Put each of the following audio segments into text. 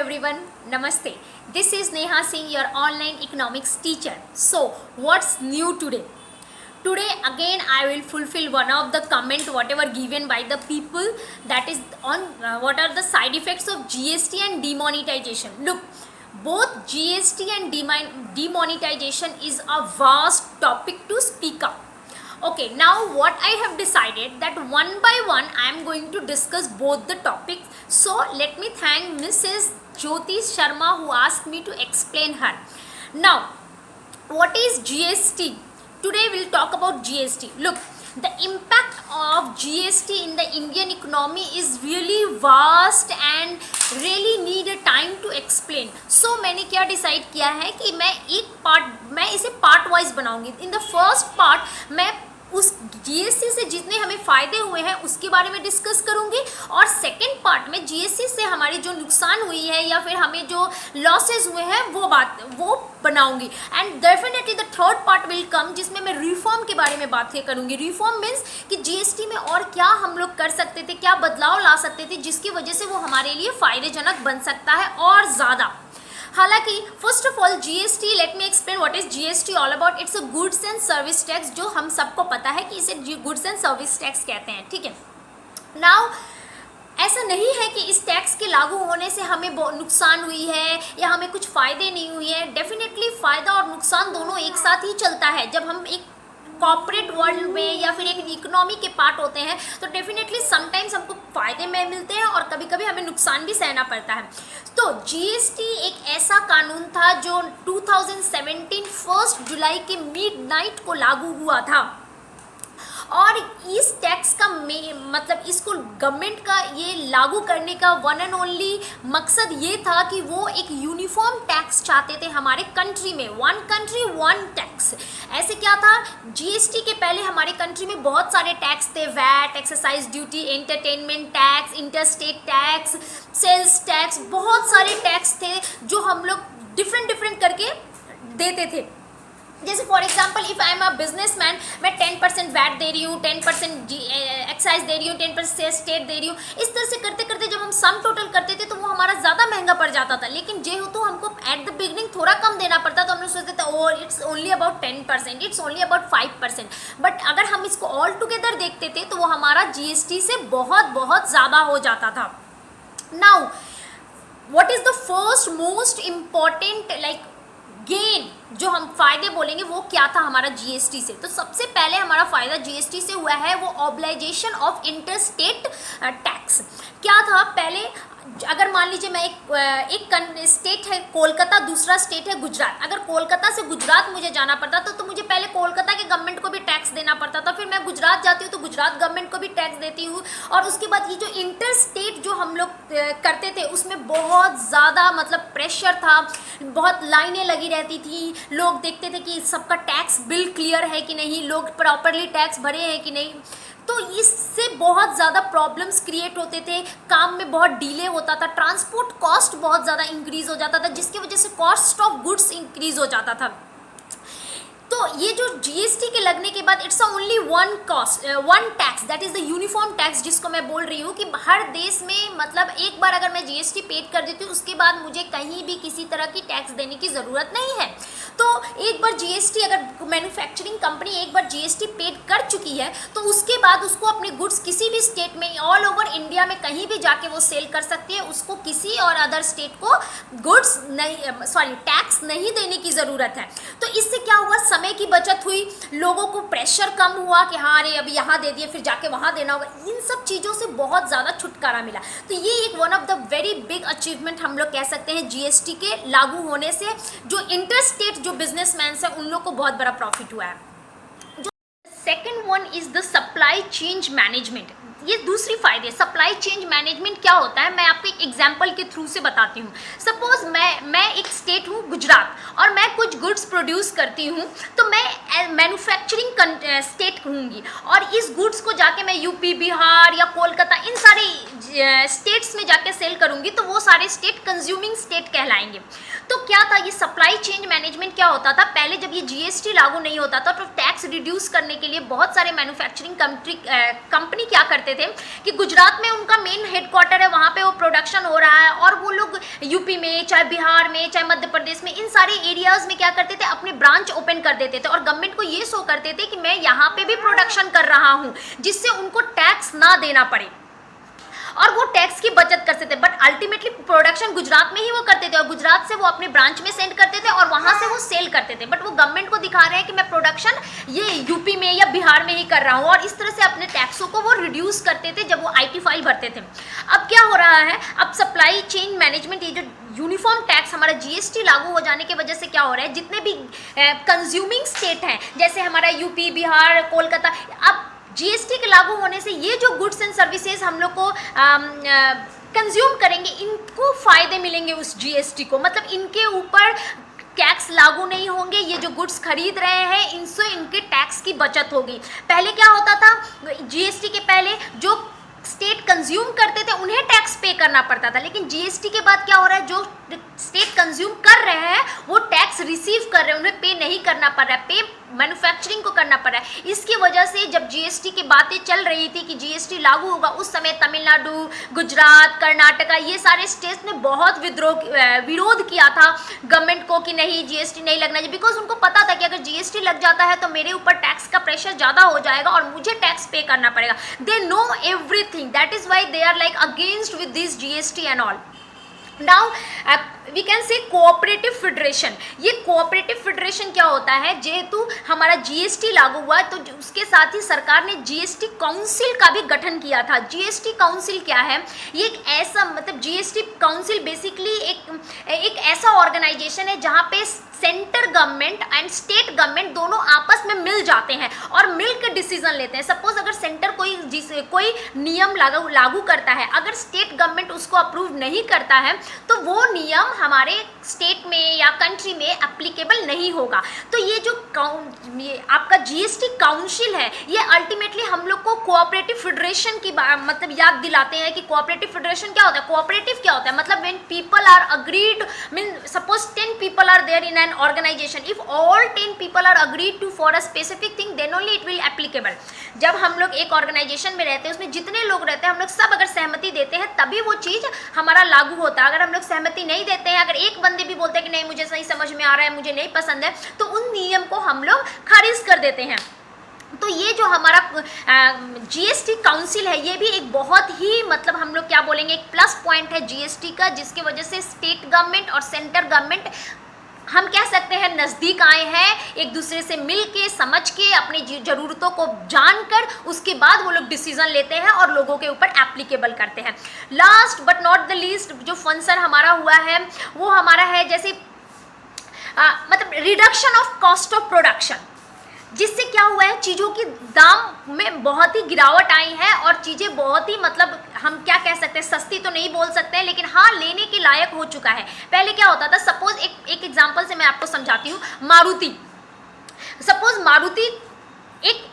everyone, Namaste. This is Neha Singh, your online economics teacher. So, what's new today? Today again I will fulfill one of the comment whatever given by the people, that is on what are the side effects of GST and demonetization. Look, both GST and demonetization is a vast topic to speak up. Okay, now what I have decided that one by one I am going to discuss both the topics. So let me thank Mrs. Jyoti Sharma who asked me to explain her. Now, what is GST? Today we'll talk about GST. Look, the impact of GST in the Indian economy is really vast and really need a time to explain. So मैंने क्या decide किया है कि मैं इसे part wise बनाऊंगी. In the first part मैं उस जीएसटी से जितने हमें फ़ायदे हुए हैं उसके बारे में डिस्कस करूंगी, और सेकंड पार्ट में जीएसटी से हमारी जो नुकसान हुई है या फिर हमें जो लॉसेस हुए हैं वो बनाऊंगी. And definitely the third part will come जिसमें मैं रिफॉर्म के बारे में बात करूंगी. रिफॉर्म मीन्स कि जीएसटी में और क्या हम लोग कर सकते थे, क्या बदलाव ला सकते थे जिसकी वजह से वो हमारे लिए फ़ायदेजनक बन सकता है और ज़्यादा. हालांकि first of all GST, let me explain what is GST all about. It's a goods and service tax, जो हम सबको पता है कि इसे गुड्स एंड सर्विस टैक्स कहते हैं. ठीक है. नाउ ऐसा नहीं है कि इस टैक्स के लागू होने से हमें नुकसान हुई है या हमें कुछ फ़ायदे नहीं हुए हैं. डेफिनेटली फ़ायदा और नुकसान दोनों एक साथ ही चलता है. जब हम एक कॉर्पोरेट वर्ल्ड में या फिर एक इकोनॉमी के पार्ट होते हैं तो डेफिनेटली समटाइम्स हमको फ़ायदे में मिलते हैं और कभी कभी हमें नुकसान भी सहना पड़ता है. तो जीएसटी एक ऐसा कानून था जो 2017 1 जुलाई के मिडनाइट को लागू हुआ था, और इस टैक्स का मतलब इसको गवर्नमेंट का ये लागू करने का वन एंड ओनली मकसद ये था कि वो एक यूनिफॉर्म टैक्स चाहते थे हमारे कंट्री में. One country one tax. ऐसे क्या था, जीएसटी के पहले हमारे कंट्री में बहुत सारे टैक्स थे. VAT, exercise duty, entertainment tax, interstate tax, sales tax, बहुत सारे टैक्स थे जो हम लोग डिफरेंट करके देते थे. जैसे for example if I am a businessman, मैं 10% वैट दे रही हूँ, 10% एक्साइज दे रही हूँ, 10% स्टेट दे रही हूँ. इस तरह से करते करते जब हम सम टोटल करते थे तो वो हमारा ज़्यादा महंगा पड़ जाता था. लेकिन जेहेतु हमको एट द बिगनिंग थोड़ा कम देना पड़ता तो हम लोग सोचते थे oh it's only about 10%, it's only about 5%. But अगर हम इसको ऑल टुगेदर देखते थे तो वो हमारा जीएसटी से बहुत ज़्यादा हो जाता था. Now what is the first most important gain जो हम फ़ायदे बोलेंगे वो क्या था हमारा जीएसटी से. तो सबसे पहले हमारा फ़ायदा जीएसटी से हुआ है वो ऑब्लाइजेशन ऑफ इंटरस्टेट टैक्स. क्या था पहले, अगर मान लीजिए मैं एक स्टेट है कोलकाता, दूसरा स्टेट है गुजरात. अगर कोलकाता से गुजरात मुझे जाना पड़ता तो मुझे पहले कोलकाता के गवर्नमेंट को भी टैक्स देना पड़ता था. फिर मैं गुजरात जाती हूँ तो गुजरात गवर्नमेंट को भी टैक्स देती हूँ. और उसके बाद ये जो इंटर स्टेट जो हम लोग करते थे उसमें बहुत ज़्यादा मतलब प्रेशर था, बहुत लाइनें लगी रहती थी. लोग देखते थे कि सबका टैक्स बिल क्लियर है कि नहीं, लोग प्रॉपरली टैक्स भरे हैं कि नहीं. तो इससे बहुत ज़्यादा प्रॉब्लम्स क्रिएट होते थे, काम में बहुत डिले होता था, ट्रांसपोर्ट कॉस्ट बहुत ज़्यादा इंक्रीज़ हो जाता था जिसकी वजह से कॉस्ट ऑफ गुड्स इंक्रीज़ हो जाता था. तो ये जो जीएसटी के लगने के बाद it's only one tax, that is the uniform tax जिसको मैं बोल रही हूँ कि हर देश में मतलब एक बार अगर मैं जीएसटी पेड कर देती हूँ उसके बाद मुझे कहीं भी किसी तरह की टैक्स देने की ज़रूरत नहीं है. तो एक बार जीएसटी, अगर मैन्युफैक्चरिंग कंपनी एक बार जीएसटी पेड कर चुकी है तो उसके बाद उसको अपने गुड्स किसी भी स्टेट में ऑल ओवर इंडिया में कहीं भी जाके वो सेल कर सकती है. उसको किसी और अदर स्टेट को गुड्स नहीं टैक्स नहीं देने की ज़रूरत है. तो इससे क्या हुआ, समय की बचत हुई, लोगों को प्रेशर कम हुआ कि हाँ अरे अभी यहाँ दे दिए फिर जाके वहाँ देना होगा. इन सब चीज़ों से बहुत ज़्यादा छुटकारा मिला. तो ये एक one of the very big achievement हम लोग कह सकते हैं जीएसटी के लागू होने से. जो इंटरस्टेट जो बिजनेसमैन हैं उन लोग को बहुत बड़ा प्रॉफिट हुआ है. जो second one is the supply change management. ये दूसरी फ़ायदे. सप्लाई चेंज मैनेजमेंट क्या होता है मैं आपको एक एग्जांपल के थ्रू से बताती हूँ. सपोज मैं एक स्टेट हूँ गुजरात और मैं कुछ गुड्स प्रोड्यूस करती हूँ तो मैं मैन्युफैक्चरिंग स्टेट हूँगी और इस गुड्स को जाके मैं यूपी, बिहार या कोलकाता इन सारे स्टेट्स में जाके सेल करूँगी तो वो सारे स्टेट कंज्यूमिंग स्टेट कहलाएंगे. तो क्या था ये सप्लाई चेंज मैनेजमेंट क्या होता था, पहले जब ये जीएसटी लागू नहीं होता था तो टैक्स रिड्यूस करने के लिए बहुत सारे मैन्युफैक्चरिंग कंपनी क्या करते थे कि गुजरात में उनका मेन हेडक्वार्टर है, वहाँ पे वो प्रोडक्शन हो रहा है, और वो लोग यूपी में, चाहे बिहार में, चाहे मध्य प्रदेश में, इन सारे एरियाज में क्या करते थे, अपने ब्रांच ओपन कर देते थे और गवर्नमेंट को ये शो करते थे कि मैं यहाँ पे भी प्रोडक्शन कर रहा हूँ, जिससे उनको टैक्स ना देना पड़े और वो टैक्स की बचत करते थे। बट अल्टीमेटली प्रोडक्शन गुजरात में ही वो करते थे और गुजरात से वो अपने ब्रांच में सेंड करते थे और वहाँ से वो सेल करते थे। बट वो गवर्नमेंट को दिखा रहे हैं कि मैं प्रोडक्शन ये यूपी में या बिहार में ही कर रहा हूँ, और इस तरह से अपने टैक्सों को वो रिड्यूस करते थे जब वो IT फाइल भरते थे। अब क्या हो रहा है, अब सप्लाई चेन मैनेजमेंट, ये जो यूनिफॉर्म टैक्स हमारा GST लागू हो जाने की वजह से क्या हो रहा है, जितने भी कंज्यूमिंग स्टेट हैं जैसे हमारा यूपी, बिहार, कोलकाता, अब GST के लागू होने से ये जो गुड्स एंड सर्विसेज हम लोग को कंज्यूम करेंगे, इनको फायदे मिलेंगे उस GST को, मतलब इनके ऊपर टैक्स लागू नहीं होंगे। ये जो गुड्स खरीद रहे हैं इनसे इनके टैक्स की बचत होगी। पहले क्या होता था, GST के पहले जो स्टेट कंज्यूम करते थे उन्हें टैक्स पे करना पड़ता था, लेकिन GST के बाद क्या हो रहा है, जो स्टेट कंज्यूम कर रहे हैं वो टैक्स रिसीव कर रहे हैं, उन्हें पे नहीं करना पड़ रहा है, पे मैन्युफैक्चरिंग को करना पड़ रहा है। इसकी वजह से जब GST की बातें चल रही थी कि GST लागू होगा, उस समय तमिलनाडु, गुजरात, कर्नाटका, ये सारे स्टेट्स ने बहुत विरोध किया था गवर्नमेंट को कि नहीं GST नहीं लगना चाहिए, बिकॉज उनको पता था कि अगर GST लग जाता है तो मेरे ऊपर टैक्स का प्रेशर ज़्यादा हो जाएगा और मुझे टैक्स पे करना पड़ेगा। They know everything, that is why they are like against with this GST and all. Now we can say cooperative federation. ये कोऑपरेटिव फेडरेशन क्या होता है, जेहेतु हमारा GST लागू हुआ तो उसके साथ ही सरकार ने GST काउंसिल का भी गठन किया था। GST काउंसिल क्या है, ये एक ऐसा, मतलब GST काउंसिल बेसिकली एक ऐसा ऑर्गेनाइजेशन है जहाँ पे centre government and state government दोनों आपस में मिल जाते हैं और मिल के डिसीजन लेते हैं। सपोज अगर सेंटर कोई नियम लागू करता है, अगर स्टेट गवर्नमेंट उसको अप्रूव नहीं करता है तो वो नियम हमारे स्टेट में या कंट्री में एप्लीकेबल नहीं होगा। तो ये जो आपका GST काउंसिल है, ये अल्टीमेटली हम लोग को कोऑपरेटिव फेडरेशन की मतलब याद दिलाते हैं कि कोऑपरेटिव फेडरेशन क्या होता है। कोऑपरेटिव क्या होता है, मतलब when people are agreed, mean suppose 10 people are there in an organisation, if all 10 people are agreed to for a specific thing then only it will applicable. जब हम लोग एक ऑर्गेनाइजेशन में रहते हैं, उसमें जितने लोग रहते हैं, हम लोग सब अगर सहमति देते हैं तभी वो चीज़ हमारा लागू होता है। अगर हम लोग सहमति नहीं देते हैं, अगर एक बंदे भी बोलते हैं कि नहीं मुझे सही समझ में आ रहा है, मुझे नहीं पसंद है, तो उन नियम को हम लोग खारिज कर देते हैं। तो ये जो हमारा GST काउंसिल है, ये भी एक बहुत ही, मतलब हम लोग क्या बोलेंगे, एक प्लस पॉइंट है GST का, जिसकी वजह से स्टेट गवर्नमेंट और सेंटर गवर्नमेंट हम कह सकते हैं नज़दीक आए हैं, एक दूसरे से मिल के, समझ के, अपनी ज़रूरतों को जानकर उसके बाद वो लोग डिसीजन लेते हैं और लोगों के ऊपर एप्लीकेबल करते हैं। Last but not the least जो फंक्शन हमारा हुआ है वो हमारा है जैसे मतलब reduction of cost of production, जिससे क्या हुआ है, चीज़ों की दाम में बहुत ही गिरावट आई है और चीज़ें बहुत ही, मतलब हम क्या कह सकते हैं, सस्ती तो नहीं बोल सकते हैं, लेकिन हाँ लेने के लायक हो चुका है। पहले क्या होता था, सपोज एक एग्जांपल से मैं आपको समझाती हूँ। मारुति, सपोज मारुति एक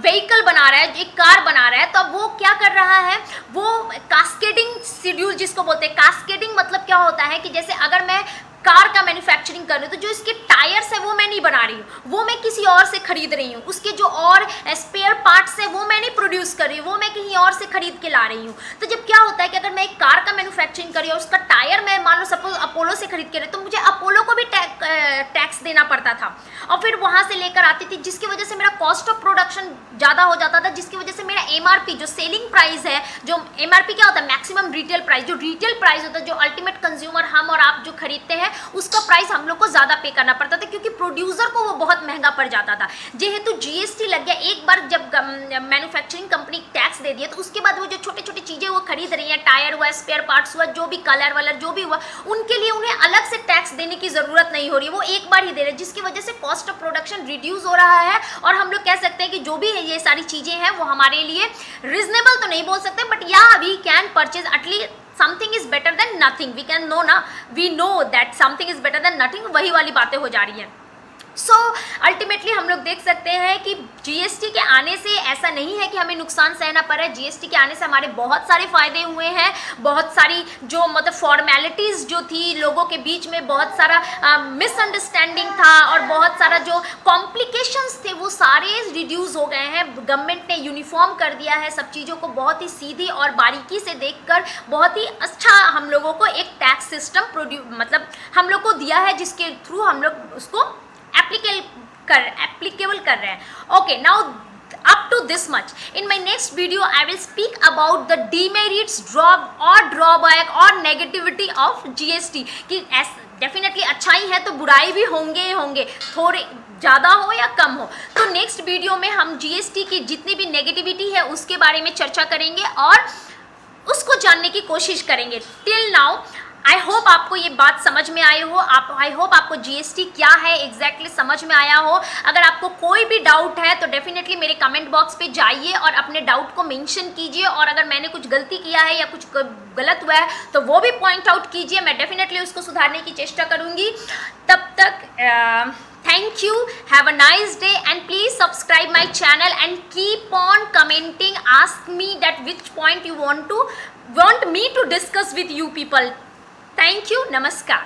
व्हीकल बना रहा है, एक कार बना रहा है, तो अब वो क्या कर रहा है, वो कास्केडिंग शेड्यूल जिसको बोलते हैं। कास्केडिंग मतलब क्या होता है कि जैसे अगर मैं कार का मैन्युफैक्चरिंग कर रही हूँ तो जो इसके टायर्स है वो मैं नहीं बना रही हूँ, वो मैं किसी और से खरीद रही हूँ। उसके जो और स्पेयर पार्ट्स है वो मैं नहीं प्रोड्यूस कर रही हूँ, वो मैं कहीं और से खरीद के ला रही हूँ। तो जब क्या होता है कि अगर मैं एक कार का मैन्युफैक्चरिंग कर रही हूँ, उसका टायर मैं मान लो सपोज अपोलो से खरीद के रही, तो मुझे अपोलो को भी टैक्स देना पड़ता था और फिर वहाँ से लेकर आती थी, जिसकी वजह से मेरा कॉस्ट ऑफ प्रोडक्शन ज़्यादा हो जाता था, जिसकी वजह से मेरा MRP जो सेलिंग प्राइस है, जो MRP क्या होता है, मैक्सिमम रिटेल प्राइस, जो रिटेल प्राइस होता है, जो अल्टीमेट कंज्यूमर हम और आप जो खरीदते हैं उसका प्राइस हम लोग को ज़्यादा पे करना पड़ता था, क्योंकि प्रोड्यूसर को वो बहुत महंगा पड़ जाता था। जेहेतु GST लग गया, एक बार जब मैन्युफैक्चरिंग कंपनी टैक्स दे दिया तो उसके बाद वो जो छोटे छोटे चीज़ें वो खरीद रही हैं, टायर हुआ, स्पेयर पार्ट्स हुआ, जो भी कलर वलर जो भी हुआ, उनके लिए उन्हें अलग से टैक्स देने की ज़रूरत नहीं हो रही है, वो एक बार ही दे रहे हैं, जिसकी वजह से कॉस्ट ऑफ प्रोडक्शन रिड्यूस हो रहा है। और हम लोग कह सकते हैं कि जो भी ये सारी चीज़ें हैं वो हमारे लिए रिजनेबल तो नहीं बोल सकते, बट या we can purchase at least something is better than nothing, we can know ना, we know that something is better than nothing, वही वाली बातें हो जा रही हैं। सो अल्टीमेटली हम लोग देख सकते हैं कि जीएसटी के आने से ऐसा नहीं है कि हमें नुकसान सहना पड़ रहा है। जीएसटी के आने से हमारे बहुत सारे फायदे हुए हैं, बहुत सारी जो मतलब फॉर्मेलिटीज़ जो थी लोगों के बीच में, बहुत सारा मिसअंडरस्टैंडिंग था और बहुत सारा जो कॉम्प्लिकेशंस थे वो सारे रिड्यूस हो गए हैं। गवर्नमेंट ने यूनिफॉर्म कर दिया है सब चीज़ों को, बहुत ही सीधी और बारीकी से देखकर बहुत ही अच्छा हम लोगों को एक टैक्स सिस्टम मतलब हम लोग को दिया है, जिसके थ्रू हम लोग उसको applicable कर रहे हैं। Okay, now up to this much. In my next video, I will speak about the demerits, drawback और negativity of GST कि डेफिनेटली अच्छाई है तो बुराई भी होंगे ही होंगे, थोड़े ज़्यादा हो या कम हो। तो नेक्स्ट वीडियो में हम जीएसटी की जितनी भी नेगेटिविटी है उसके बारे में चर्चा करेंगे और उसको जानने की कोशिश करेंगे। टिल नाउ आई होप आपको ये बात समझ में आई हो, आई होप आपको जीएसटी क्या है एग्जैक्टली समझ में आया हो। अगर आपको कोई भी डाउट है तो डेफिनेटली मेरे कमेंट बॉक्स पे जाइए और अपने डाउट को मेंशन कीजिए, और अगर मैंने कुछ गलती किया है या कुछ गलत हुआ है तो वो भी पॉइंट आउट कीजिए, मैं डेफिनेटली उसको सुधारने की चेष्टा करूँगी। तब तक thank you, have a nice day, and please subscribe my channel and keep on commenting, ask me that which point you want me to discuss with you people. Thank you, namaskar.